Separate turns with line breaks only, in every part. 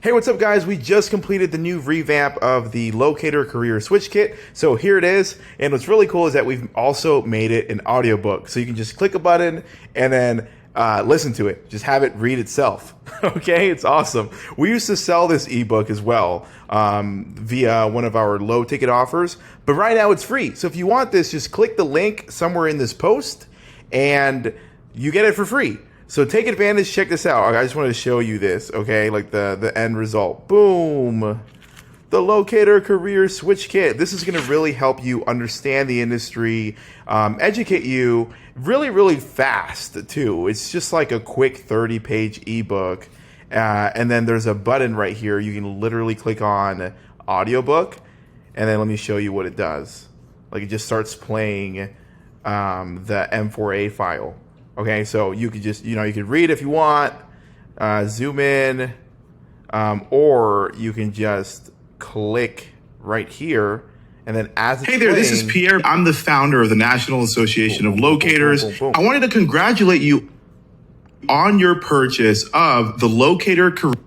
Hey, what's up, guys? We just completed the new revamp of the Locator Career Switch Kit. So here it is. And what's really cool is that we've also made it an audiobook. So you can just click a button and then listen to it. Just have it read itself. Okay, it's awesome. We used to sell this ebook as well via one of our low ticket offers. But right now it's free. So if you want this, just click the link somewhere in this post and you get it for free. So take advantage, check this out. I just wanted to show you this, okay? Like the end result. Boom. The Locator Career Switch Kit. This is going to really help you understand the industry, educate you really fast, too. It's just like a quick 30-page ebook. And then there's a button right here. You can literally click on audiobook. And then let me show you what it does. Like, it just starts playing the M4A file. Okay, so you could just, you could read if you want, zoom in, or you can just click right here, and then as it's
Hey there, this is
playing,
Pierre. I'm the founder of the National Association of Locators. I wanted to congratulate you on your purchase of the Locator Career.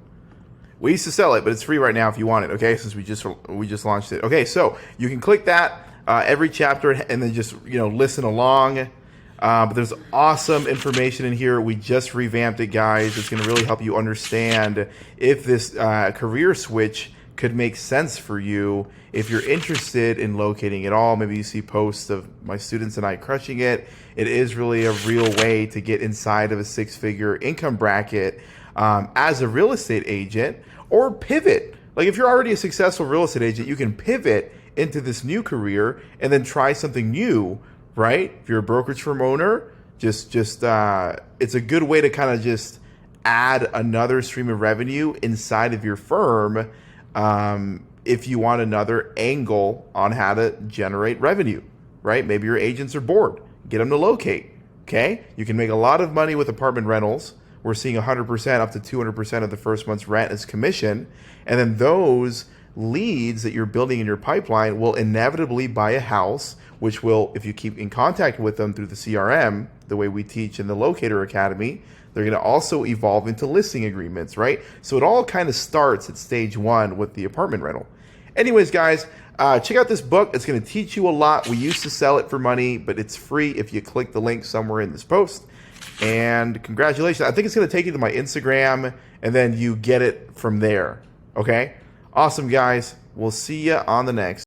We used to sell it, but it's free right now if you want it, okay, since we just launched it. Okay, so you can click that every chapter and then just, listen along. But there's awesome information in here. We just revamped it, guys. It's going to really help you understand if this career switch could make sense for you. If you're interested in locating at all, maybe you see posts of my students and I crushing it. It is really a real way to get inside of a six-figure income bracket as a real estate agent, or pivot. Like, if you're already a successful real estate agent, you can pivot into this new career and then try something new. Right? If you're a brokerage firm owner, just it's a good way to kind of just add another stream of revenue inside of your firm if you want another angle on how to generate revenue, right? Maybe your agents are bored. Get them to locate, okay? You can make a lot of money with apartment rentals. We're seeing 100% up to 200% of the first month's rent as commission. And then those leads that you're building in your pipeline will inevitably buy a house, which will, if you keep in contact with them through the CRM, the way we teach in the Locator Academy, they're going to also evolve into listing agreements, right? So it all kind of starts at stage one with the apartment rental. Anyways, guys, check out this book. It's going to teach you a lot. We used to sell it for money, but it's free if you click the link somewhere in this post. And congratulations. I think it's going to take you to my Instagram, and then you get it from there. Okay? Awesome, guys. We'll see you on the next.